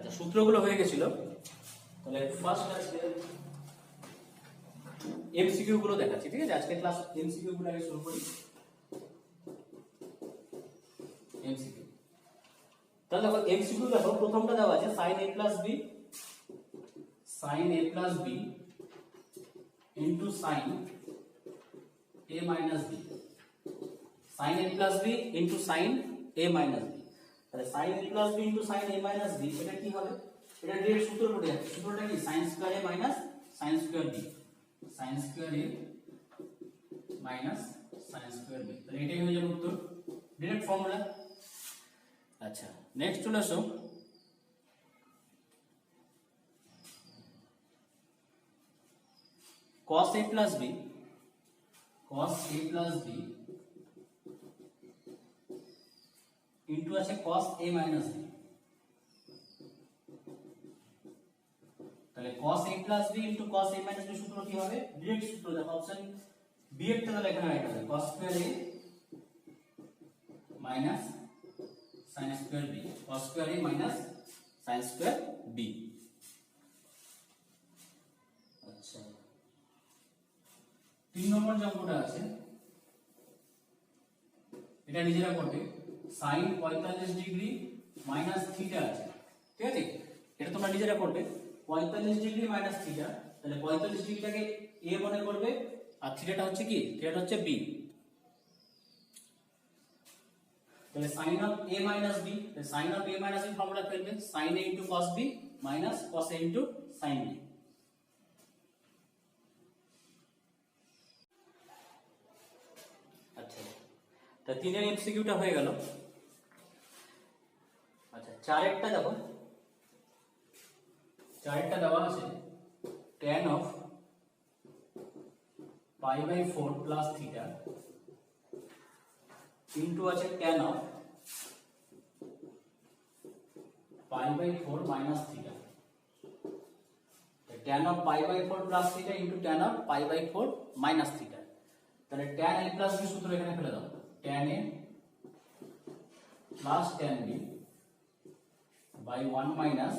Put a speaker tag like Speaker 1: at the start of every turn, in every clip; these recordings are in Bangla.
Speaker 1: আচ্ছা, সূত্রগুলো হয়ে গেছিল। তাহলে ফার্স্ট আজকে এমসিকিউ গুলো দেখাচ্ছি, ঠিক আছে? আজকে ক্লাস এমসিকিউ গুলো আগে শুরু করি। এমসিকিউ, তাহলে দেখো এমসিকিউ দেখো, প্রথমটা দেওয়া আছে sin a plus b into sin a minus b, sin a plus b into sin a minus b। তাহলে sin a plus b into sin a minus b এটা কি হবে? এটা ডিরেক্ট সূত্র পড়ে যাচ্ছে। সূত্রটা কি? sin square a minus sin square b, sin square a minus sin square b। তাহলে এটাই হয়ে যাবে উত্তর, ডিরেক্ট ফর্মুলা। আচ্ছা, নেক্সট চলে আসো cos a plus b into আছে cos a minus b। তাহলে cos a plus b into cos a minus b সূত্র কি হবে? ডিরেক্ট সূত্র দেখো, অপশন বি একটা তাহলে এখানে রাইট হবে, cos square a minus sin square b, cos square a minus sin square b। আচ্ছা, 3 নম্বর যে অঙ্কটা আছে এটা নিজেরা করবে। sin 45 ডিগ্রি মাইনাস থিটা আছে, ঠিক আছে? এটা তোমরা নিজেরা করবে। 45 ডিগ্রি মাইনাস থিটা, তাহলে 45 ডিগ্রিটাকে a মনে করবে আর থিটাটা হচ্ছে কি? থিটাটা হচ্ছে b। তাহলে sin of a minus b, sin of a minus b formula ফেলবে sin a into cos b minus cos a into sin b। আচ্ছা, তা তিনের এমসিকিউটা হয়ে গেল। আচ্ছা, চারেরটা দেখো, চারেরটা দেওয়া আছে tan of pi by 4 plus theta into আছে tan of pi by 4 minus theta। tan of pi by 4 plus theta into tan of pi by 4 minus theta। তাহলে tan a plus b সূত্র এখানে ফেলে দাও, tan a plus tan b by 1 minus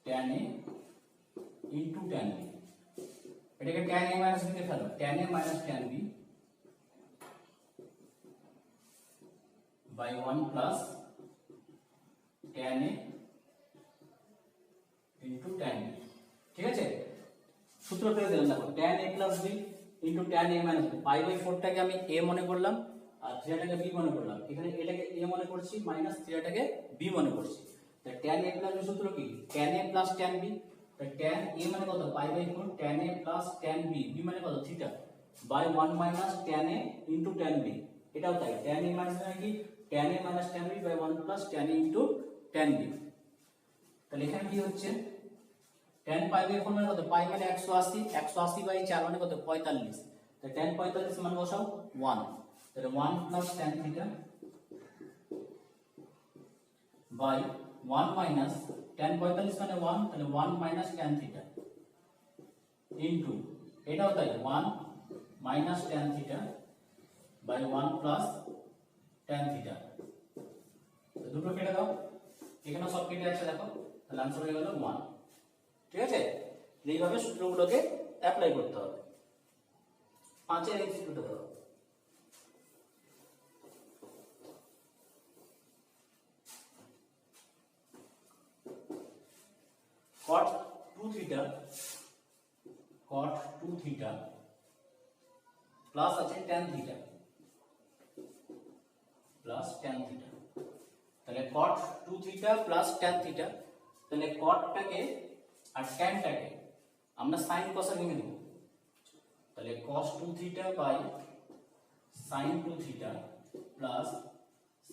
Speaker 1: tan a into tan b। এটাকে tan a minus b তে ফেলো, tan a minus tan b by 1 plus tan a into tan b, ঠিক আছে? সূত্র ফেলে দিলাম, দেখো tan a plus b into tan a minus b। pi by 4 টাকে আমি a মনে করলাম আর থিটাটাকে b মনে করলাম। এখানে এটাকে a মনে করছি মাইনাস থিটাটাকে b মনে করছি। তাহলে tan a plus b সূত্র কি? tan a plus tan b। তাহলে tan a মানে কত? pi by 4, tan a plus tan b, b মানে কত? Theta, by 1 minus tan a into tan b। এটাও তাই, tan a minus মানে কি? tan a minus tan b by 1 plus tan a into tan b। তাহলে এখানে কি হচ্ছে? tan pi by 4 মানে কত? pi মানে 180, 180 by 4 মানে কত? 45। তাহলে tan 45 মান বসাও 1, তাহলে 1 plus tan theta by 1 minus tan 45 মানে 1, তাহলে 1 minus tan theta into এটাও তাই 1 minus tan theta by 1 plus tan theta। তো দুটো কেটে দাও, এখানে সব কেটে আছে দেখো, তাহলে आंसर হয়ে গেল 1। ঠিক আছে? এইভাবে সূত্রগুলোকে অ্যাপ্লাই করতে হবে। 5 এর এক্সিকিউট করতে হবে। cot 2 theta প্লাস আছে tan theta plus tan theta। তাহলে cot 2 theta plus tan theta, তাহলে cotটাকে আর tanটাকে আমরা sin cos এ ভেঙে দেব। তাহলে cos 2 theta by sin 2 theta plus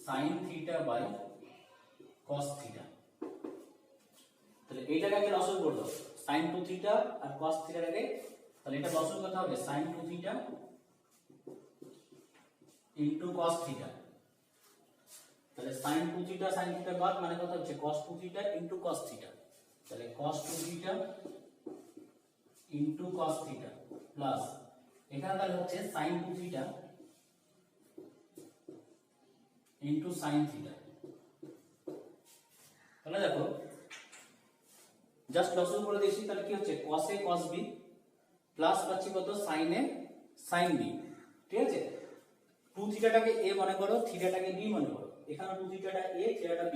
Speaker 1: sin theta by cos theta। তাহলে এইটাকে লসগু করে দাও, sin 2 theta আর cos theta টাকে, তাহলে এটা লসগু করতে হবে sin 2 theta into cos theta। তাহলে sin 2 theta sin theta বাদ মানে কত হচ্ছে? cos 2 theta into cos theta। তাহলে cos 2 theta into cos theta plus এখানে তাহলে হচ্ছে sin 2 theta into sin theta। তাহলে দেখো জাস্ট লসও করে দিয়েছি, তাহলে কি হচ্ছে cos a cos b plus পাচ্ছি কত sin a sin b। ঠিক আছে, 2 থিটাটাকে a মনে করো, থিটাটাকে b মনে করো, এখানে 2 থিটাটা a থিটাটা b,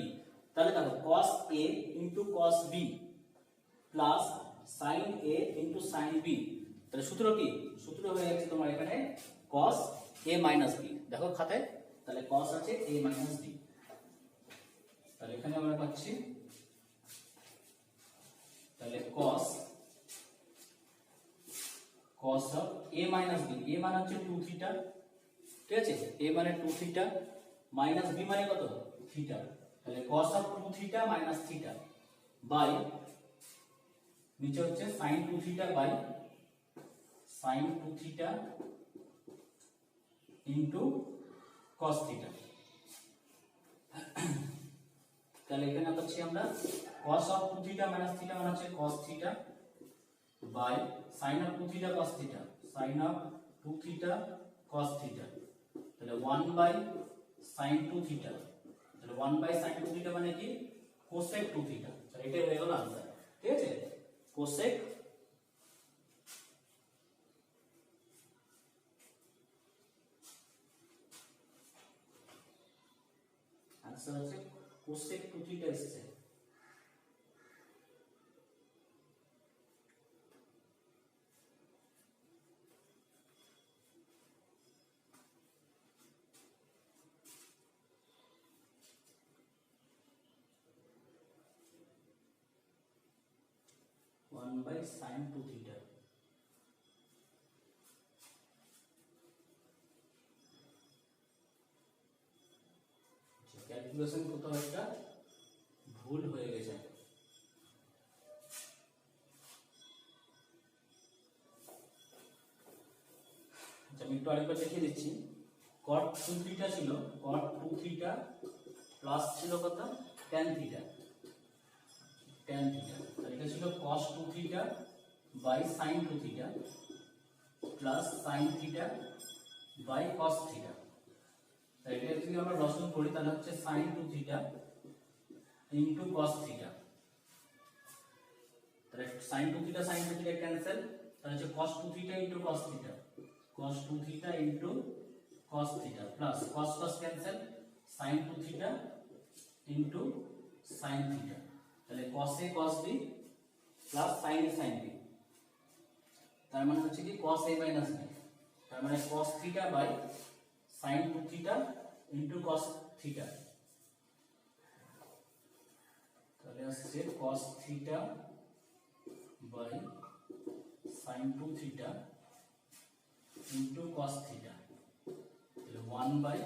Speaker 1: তাহলে দেখো cos a cos b plus sin a sin b, তাহলে সূত্র কি, সূত্র হয়ে যাচ্ছে তোমার এখানে cos a b। দেখো খাতায়, তাহলে cos আছে a b, তাহলে এখানে আমরা পাচ্ছি তাহলে cos of a b, a মানে হচ্ছে 2 থিটা, ঠিক আছে, a মানে 2 থিটা মাইনাস b মানে কত থিটা, তাহলে cos of 2 theta minus theta by নিচে হচ্ছে sin 2 theta by sin 2 theta into cos theta. তাহলে এখানে পাচ্ছি আমরা cos of 2 theta minus theta মানে হচ্ছে cos theta by sin of 2 theta cos theta, sin of 2 theta cos theta, তাহলে 1 বাই sin 2 থিটা, তাহলে 1 বাই sin 2 থিটা মানে কি cosec 2 থিটা। তাহলে এটাই হয়ে গেল आंसर, ঠিক আছে, cosec आंसर আছে cosec 2 থিটা এসেছে। by sin 2 theta। ক্যালকুলেশন কোথাও একটা ভুল হয়ে গেছে। আচ্ছা আমি একটু আরেকবার দেখিয়ে দিচ্ছি। cot 2 থিটা ছিল, cot 2 থিটা প্লাস ছিল কত tan থিটা, tan থিটা, আর এটা ছিল cos 2 theta by sin 2 theta plus sin theta by cos theta. তাই এটা যদি আমরা লসন করি তাহলে হচ্ছে sin 2 theta into cos theta, তাহলে sin 2 theta sin 2 theta cancel, তাহলে হচ্ছে cos 2 theta into cos theta, cos 2 theta into cos theta plus cos cos cancel, sin 2 theta into sin theta, তাহলে cos a cos b plus sin a sin b, তার মানে হচ্ছে কি cos a মাইনাস b, তার মানে cos theta by sin 2 theta into cos theta, তাহলে আসছে cos theta by sin 2 theta into cos theta, তাহলে 1 বাই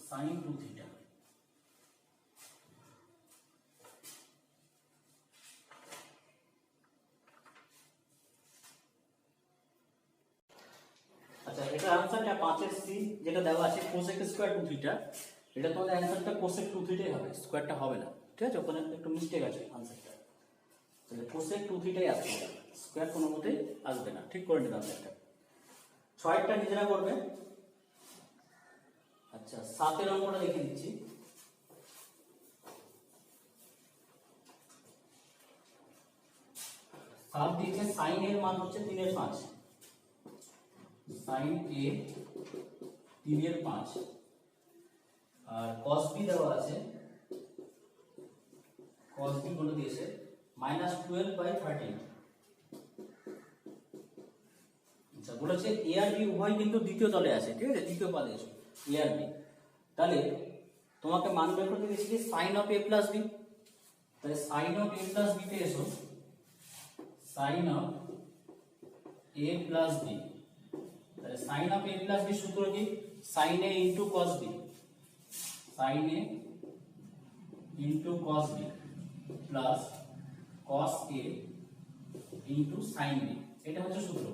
Speaker 1: sin 2 থিটা। আচ্ছা এটা आंसरটা 5 এর সি যেটা দেওয়া আছে cosec স্কয়ার 2 থিটা, এটা তোমাদের आंसरটা cosec 2 থিটাই হবে, স্কয়ারটা হবে না, ঠিক আছে, ওখানে একটু মিস্টেক আছে आंसरটা, তাহলে cosec 2 থিটাই আসবে, স্কয়ার কোনো মতেই আসবে না, ঠিক করে নিন आंसरটা। 6টা নিজেরা করবে। আচ্ছা 7 এর অঙ্কটা লিখে দিচ্ছি। 7 দিয়েছে sin এর মান হচ্ছে 3 এর 5, sin a 3 এর 5 আর cos b দেওয়া আছে, cos b বলে দিয়েছে -12/13। আচ্ছা বলেছে a আর b উভয় কিন্তু দ্বিতীয় তলে আছে, ঠিক আছে, দ্বিতীয় পদে আছে a আর b, তাহলে তোমাকে মান বের করতে দিয়েছি কি sin of a plus b, তাহলে sin of a plus b তে এসো, sin of a plus b, তাহলে sin of a plus b সূত্র কি sin a into cos b, sin a into cos b plus cos a into sin b, এটা হচ্ছে সূত্র।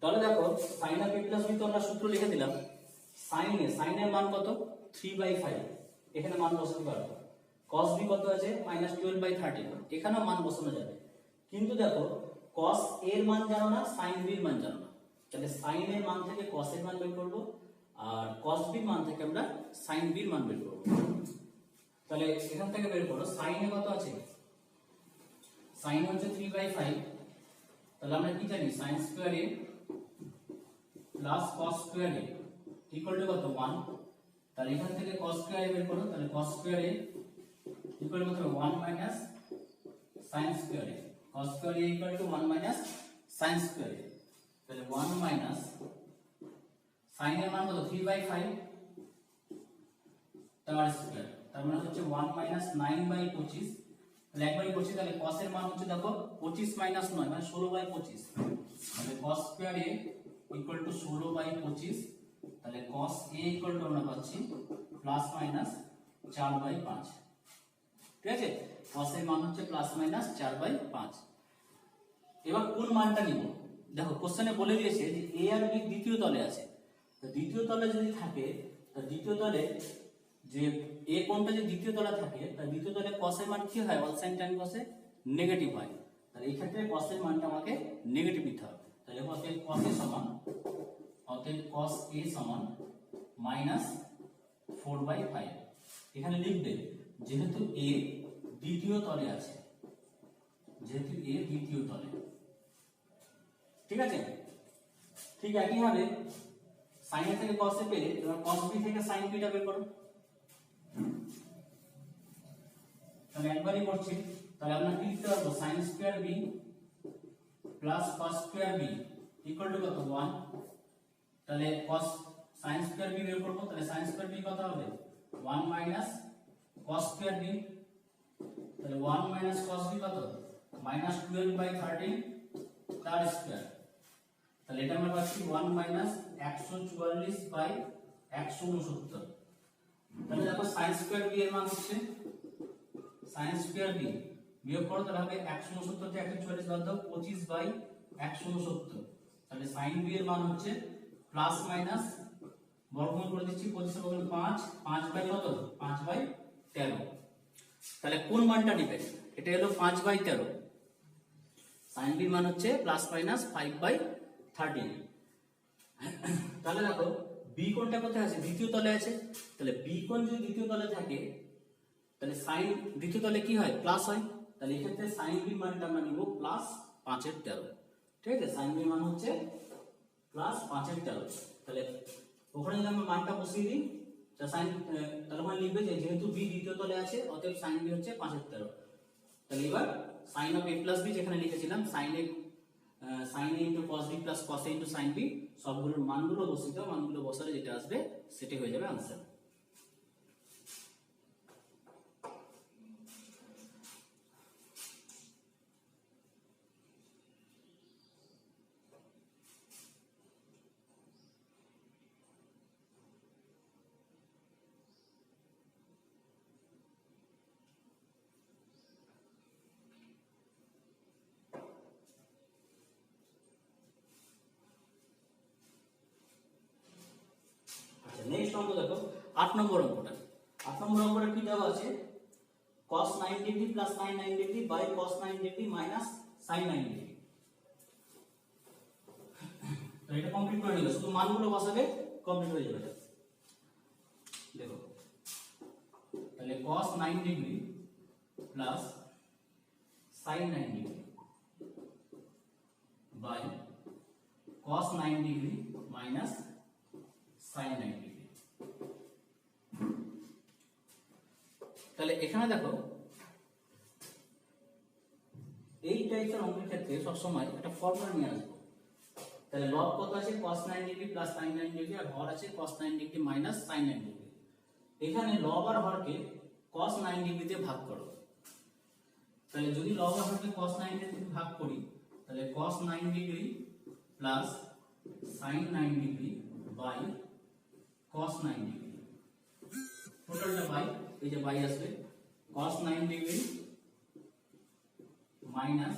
Speaker 1: তাহলে দেখো sin of a plus b তো আমরা সূত্র লিখে দিলাম, sin এর মান কত 3/5, এখানে মান বসাতে পারবো, cos b কত আছে -12/13, এখানেও মান বসানো যাবে, কিন্তু দেখো cos এর মান জানো না, sin b এর মান জানো না, তাহলে sin এর মান থেকে cos এর মান বের করব আর cos b এর মান থেকে আমরা sin b এর মান বের করব। তাহলে এখান থেকে বের করো সাইনে কত আছে, সাইন হচ্ছে 3/5, তাহলে আমরা কি জানি sin square a plus cos square a equal to কত 1, তাহলে এখান থেকে cos স্কয়ার a বের করো, তাহলে cos square a equal to কত 1 minus sin square a, cos square a equal to 1 minus sin square a, তাহলে 1 মাইনাস sin এর মান কত 3/5 তার স্কয়ার, তার মানে হচ্ছে 1 মাইনাস 9/25, তাহলে একবারই করছি, তাহলে cos এর মান হচ্ছে দেখো 25 মাইনাস 9 মানে 16/25, তাহলে cos square a equal to 16/25, তাহলে cos a ইকুয়াল টু আমরা পাচ্ছি প্লাস মাইনাস 4/5, ঠিক আছে, cos এর মান হচ্ছে প্লাস মাইনাস 4/5। এবার কোন মানটা নিব, দেখো কোশ্চেনে বলে দিয়েছে যে a আর b দ্বিতীয় তলে আছে, তো দ্বিতীয় তলে যদি থাকে, তো দ্বিতীয় তলে যে a কোণটা যে দ্বিতীয় তলে থাকে, তার দ্বিতীয় তলে cos এর মান কি হয়, all sin tan cos এ নেগেটিভ হয়, তাহলে এই ক্ষেত্রে cos এর মানটা আমাকে নেগেটিভ নিতে হবে, তাহলে অতএব cos a সমান, অতএব cos a সমান মাইনাস 4/5, এখানে লিখবে যেহেতু a দ্বিতীয় তলে আছে, যেহেতু a দ্বিতীয় তলে, ঠিক আছে। ঠিক একইভাবে sin a থেকে cos a পেলে এবার cos b থেকে sin b টা বের করো, তাহলে একবারই করছি, তাহলে আমরা কি লিখতে পারবো sin square b plus cos square b equal two কত 1, তাহলে cos sin স্কয়ার b বের করব, তাহলে sin স্কয়ার b কত হবে 1 মাইনাস cos স্কয়ার b, তাহলে 1 মাইনাস cos b কত মাইনাস 12/13 তার স্কয়ার, তাহলে এটা আমরা পাচ্ছি 1 মাইনাস 144/169, তাহলে দেখো sin স্কয়ার b এর মান হচ্ছে sin স্কয়ার b বিয়োগ করো, তাহলে হবে 169 থেকে 144 বাদ দাও 25/169, তাহলে sin b এর মান হচ্ছে প্লাস মাইনাস বর্গমূল করে দিচ্ছি 25 এর বর্গমূল 5, 5/কত 5/13, তাহলে কোন মানটা নেবেন, এটা হলো 5/13, sin b মান হচ্ছে প্লাস মাইনাস 5/13, তাহলে দেখো b কোণটা কোথায় আছে, দ্বিতীয় তলে আছে, তাহলে b কোণ যদি দ্বিতীয় তলে থাকে তাহলে sin দ্বিতীয় তলে কি হয় প্লাস হয়, তাহলে এই ক্ষেত্রে sin b মানটা আমরা নিব প্লাস 5/13, ঠিক আছে, sin b মান হচ্ছে প্লাস 5/13, তাহলে ওখানে যদি আমরা মানটা বসিয়ে দিই তাহলে ওখানে লিখবে যে যেহেতু b দ্বিতীয় তলে আছে অতএব sin b হচ্ছে 5/13, তাহলে এবার sin of a plus b যেখানে লিখেছিলাম sin a into cos b plus cos a into sin b সবগুলোর মানগুলো বসিয়ে দাও, মানগুলো বসালে যেটা আসবে সেটাই হয়ে যাবে आंसर। नेक्स्ट অঙ্ক দেখো 8 নম্বর অঙ্কটা, 8 নম্বর অঙ্কটা কি দেওয়া আছে cos 9 degree plus sin 9 degree by cos 9 degree minus sin 9 degree, তো এটা কমপ্লিট করে নিলে শুধু মানগুলো বসাবে কমপ্লিট হয়ে যাবে, দেখো তাহলে cos 9 degree plus sin 9 degree by cos 9 degree minus sin 9 degree, তাহলে এখানে দেখো এই টাইপের অঙ্কের ক্ষেত্রে সব সময় একটা ফর্মুলা নিয়ে আসবো, তাহলে লব কত আছে cos 9 degree plus sin 9 degree আর হর আছে cos 9 degree minus sin 9 degree, এখানে লব আর হরকে cos 9 ডিগ্রি দিয়ে ভাগ করো, তাহলে যদি লব আর হরকে cos 9 ডিগ্রি ভাগ করি তাহলে cos 9 degree plus sin 9 degree by cos 9 degree, টোটালটা বাই এই যে বাই আসবে cos 9 degree minus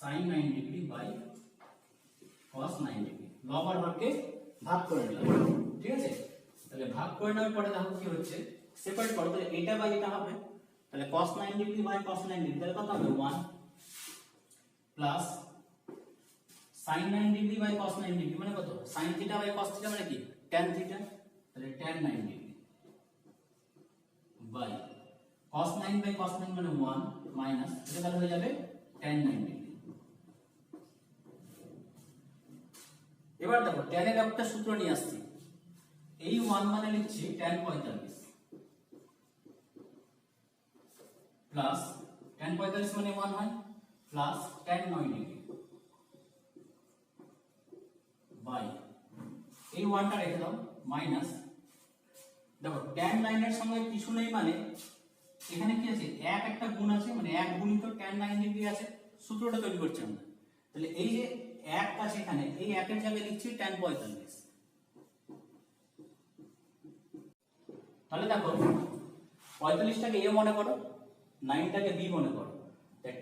Speaker 1: sin 9 degree by cos 9 degree, লব আর হরকে ভাগ করে নিলাম, ঠিক আছে, তাহলে ভাগ করে নেওয়ার পরে দেখো কি হচ্ছে সেপারেট করো, তাহলে এটা বাই এটা হবে, তাহলে cos 9 degree by cos 9 degree তাহলে কত হবে 1 plus sin 9 degree by cos 9 degree মানে কত sin theta by cos theta মানে কি tan থিটা, তাহলে tan 9 degree by cos 9 by cos 9 মানে 1 মাইনাস এটা তাহলে হয়ে যাবে tan 9 ডিগ্রি। এবার দেখো tan এর একটা সূত্র নিয়ে আসছি, এই 1 মানে লিখছি tan 45 প্লাস tan 45 মানে 1 হয় প্লাস tan 9 ডিগ্রি বাই এই 1টা রেখে দাও মাইনাস দেখো tan 9 এর সঙ্গে কিছু নেই মানে এখানে কি আছে এক একটা গুণ আছে মানে 1 গুণিত tan 9 ডিগ্রি আছে, সূত্রটা তৈরি করছি আমরা। তাহলে এই যে 1 আছে এখানে এই 1 এর জায়গায় লিখছি tan 45। তাহলে দেখো 45টাকে a মনে করো 9 টাকে b মনে করো,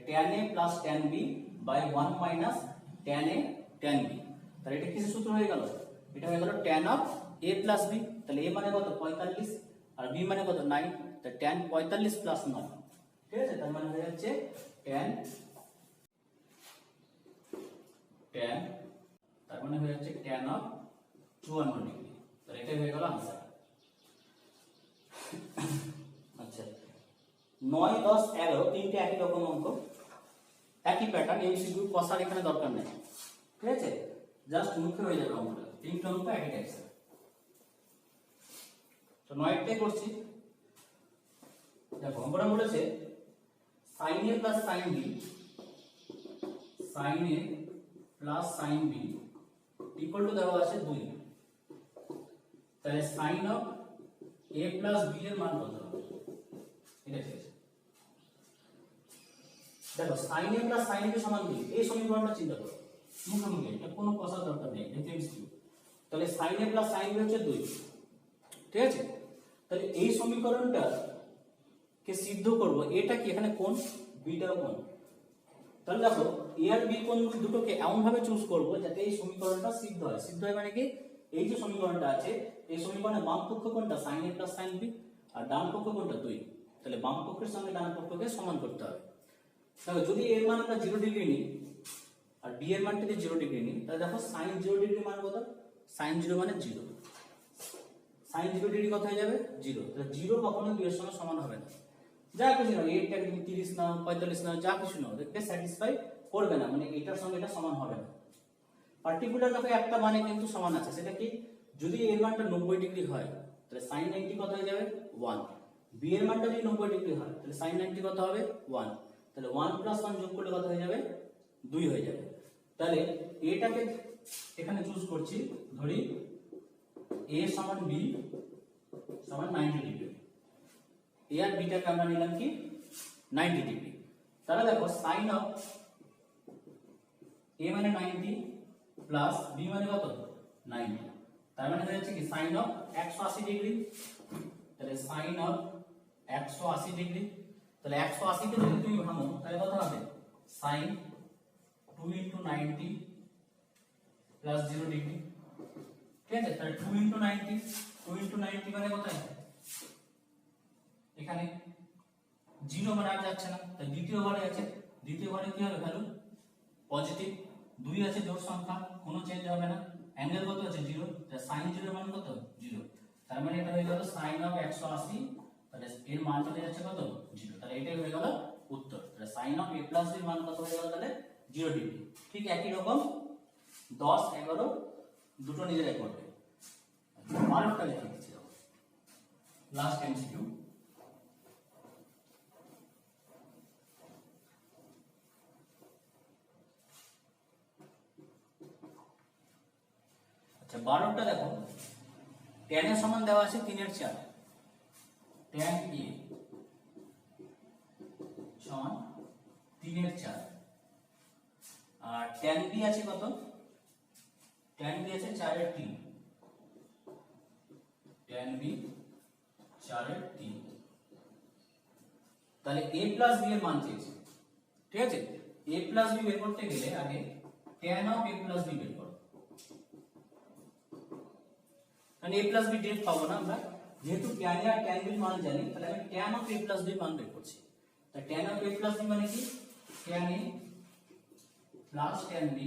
Speaker 1: tan a plus tan b by 1 minus tan a tan b। তাহলে এটা কিসের সূত্র হয়ে গেল? এটা হয়ে গেল tan of a plus b। তাহলে a মানে কত 45 আর b মানে কত 9, তাহলে tan 45 প্লাস 9, ঠিক আছে? তার মানে হয়ে যাচ্ছে tan তার মানে হয়ে যাচ্ছে tan অফ 54 ডিগ্রি। তাহলে এটা হয়ে গেল आंसर। আচ্ছা 9 10 11 তিনটে একই রকম অঙ্ক, একই প্যাটার্ন, এমসিকিউ কষার এখানে দরকার নেই, ঠিক আছে? জাস্ট মুখে হয়ে যাবে অঙ্কটা, তিনটে অঙ্ক একই টাইপের। তো 9টাই করছি। দেখো অঙ্কটা বলেছে sin a plus sin b plus sin b equal two দেওয়া আছে 2। তাহলে sin of a plus b এর মান কত হবে? এটা ঠিক আছে। দেখো sin a plus sin b সমান 2, এই সমীকরণটা চিন্তা করো মুখোমুখি, এটা কোনো কষার দরকার নেই, এটা এমসিকিউ। তাহলে sin a plus sin b হচ্ছে 2, ঠিক আছে? তাহলে এই সমীকরণটা কে সিদ্ধ করব, এটা কি এখানে কোণ, বিটাও কোণ। তাহলে দেখো a আর b কোণ দুটোকে এমন ভাবে চুজ করব যাতে এই সমীকরণটা সিদ্ধ হয়। সিদ্ধ হয় মানে কি, এই যে সমীকরণটা আছে এই সমীকরণের বাম পক্ষ কোণটা sin a plus sin b আর ডান পক্ষ কোণটা 2, তাহলে বাম পক্ষের সঙ্গে ডান পক্ষকে সমান করতে হবে। তাহলে যদি এর মান আমরা 0 ডিগ্রি নিই আর b এর মানটা যদি 0 ডিগ্রি নিই, তাহলে দেখো sin 0 ডিগ্রি মান কত, sin 0 মানে 0, sin 0 ডিগ্রি কত হয়ে যাবে 0। তাহলে 0 কখনো 2 এর সঙ্গে সমান হবে না। যা কিছু নাও, এইটাকে তুমি 30 নাও 45 নাও যা কিছু নাও, দেখবে স্যাটিসফাই করবে না, মানে এটার সঙ্গে এটা সমান হবে না। পার্টিকুলার দেখো একটা মানে কিন্তু সমান আছে, সেটা কি, যদি এর মানটা 90 ডিগ্রি হয় তাহলে sin 90 কত হয়ে যাবে 1, b এর মানটা যদি 90 ডিগ্রি হয় তাহলে sin 90 কত হবে 1, তাহলে 1 প্লাস 1 যোগ করলে কত হয়ে যাবে 2 হয়ে যাবে। তাহলে এটাকে এখানে চুজ করছি, ধরি a সমান b সমান 90 ডিগ্রি, a আর b টাকে আমরা নিলাম কি 90 ডিগ্রি। তাহলে দেখো sin অফ a মানে 90 প্লাস b মানে কত 90, তার মানে হয়ে যাচ্ছে কি sin অফ 180 ডিগ্রি। তাহলে sin অফ 180 ডিগ্রি, তাহলে 180 কে যদি তুমি ভাঙো তাহলে কত হবে sin 2 * 90 প্লাস 0 ডিগ্রি, ঠিক আছে? তাহলে 2 * 90 মানে কত, এখানে 0 মানে আর যাচ্ছে না, তাই দ্বিতীয় ঘরে আছে, দ্বিতীয় ঘরে কি হবে ভ্যালু পজিটিভ, 2 আছে জোড় সংখ্যা কোনো চেঞ্জ হবে না, অ্যাঙ্গেল কত আছে 0, তাই sin 0 এর মান কত 0, তার মানে এটা হয়ে গেল sin অফ 180, তাহলে এর মান চলে যাচ্ছে কত 0, তাহলে এটাই হয়ে গেল উত্তর। তাহলে sin of a plus b এর মান কত হয়ে গেল তাহলে 0 ডিগ্রি। ঠিক একই রকম 10 11 দুটো নিজেরাই করবে। 12টা লিখে দিচ্ছি লাস্ট এমসিকিউ। আচ্ছা 12টা দেখো, tan এর সমান দেওয়া আছে 3 এর 4, tan a সমান 3 এর 4 আর tan b আছে কত, tan b আছে 4 এর 3, tan b 4 এর 3। তাহলে a প্লাস b এর মান চেয়েছে, ঠিক আছে? a প্লাস b বের করতে গেলে আগে tan of a plus b বের করো, মানে a প্লাস b ডিরেক্ট পাবো না আমরা, যেহেতু tan a R tan b এর মান জানি, তাহলে আমি tan of a plus b এর মান বের করছি। তাহলে tan of a plus b মানে কি, tan a plus tan b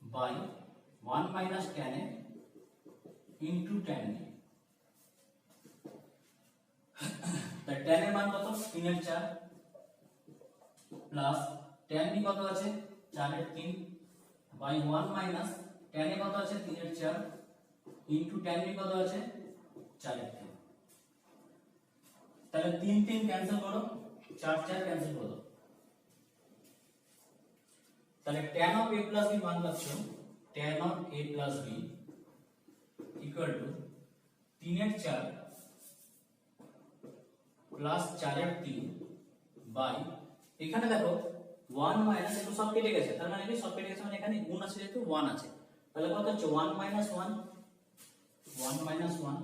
Speaker 1: by 1 minus tan a into tan b। তাই tan এর মান কত 3 এর 4 প্লাস tan b কত আছে 4 এর 3 বাই 1 মাইনাস tan a কত আছে 3 এর 4 ইনটু tan b কত আছে 4 এর 3। তাহলে 3 3 ক্যান্সেল করো 4 4 ক্যান্সেল করে দাও। তাহলে tan of a plus b মান পাচ্ছ tan of a plus b equal two 3 এর 4 প্লাস 4 এর 3 বাই এখানে দেখো 1 মাইনাস একটু সব কেটে গেছে, তার মানে কি সব কেটে গেছে মানে এখানে গুণ আছে যেহেতু 1 আছে, তাহলে কত হচ্ছে 1 মাইনাস 1 1 মাইনাস 1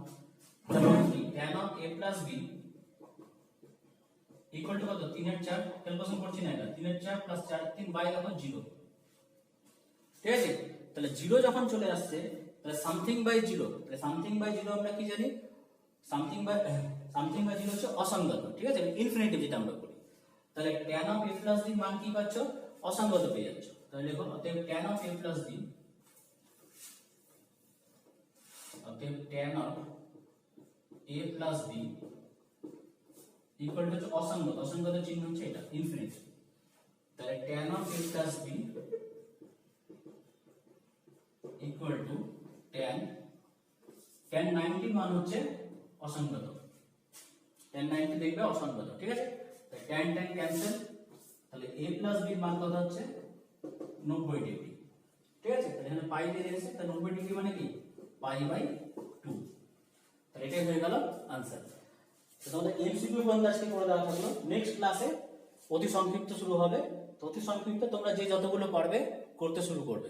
Speaker 1: তাহলে কি tan of a plus b equal two কত 3 এর 4 ক্যালকুলেশন করছি না, এটা 3 এর 4 প্লাস 4 3 বাই দেখো 0। ঠিক আছে, তাহলে 0 যখন চলে আসছে তাহলে সামথিং বাই 0, তাহলে সামথিং বাই 0 আমরা কি জানি সামথিং বাই 0 হচ্ছে অসঙ্গত। ঠিক আছে, ইনফিনিটিভ যেটা আমরা করি, তাহলে tan of a plus b মান কি পাচ্ছ অসঙ্গত পেয়ে যাচ্ছ। তাহলে দেখো অতএব tan of a plus b অতএব tan of a plus b equal to অসঙ্গত, অসঙ্গত চিহ্ন হচ্ছে এটা ইনফিনিটি। তাহলে tan of a plus b equal two tan 90 মান হচ্ছে অসঙ্গত, tan 90 দেখবে অসঙ্গত। ঠিক আছে, তাহলে tan tan ক্যান্সেল, তাহলে a plus b মান কত হচ্ছে 90 ডিগ্রি। ঠিক আছে, তাহলে এখানে পাই দিয়ে দিয়েছে, তাহলে 90 ডিগ্রি মানে কি পাই বাই 2। তাহলে এটাই হয়ে গেল आंसर। তো তোমাদের এমসিকিউ বন্ধ আজকে করে দেওয়া থাকলো, নেক্সট ক্লাসে অতি সংক্ষিপ্ত শুরু হবে। তো অতি সংক্ষিপ্ত তোমরা যে যতগুলো পারবে করতে শুরু করবে।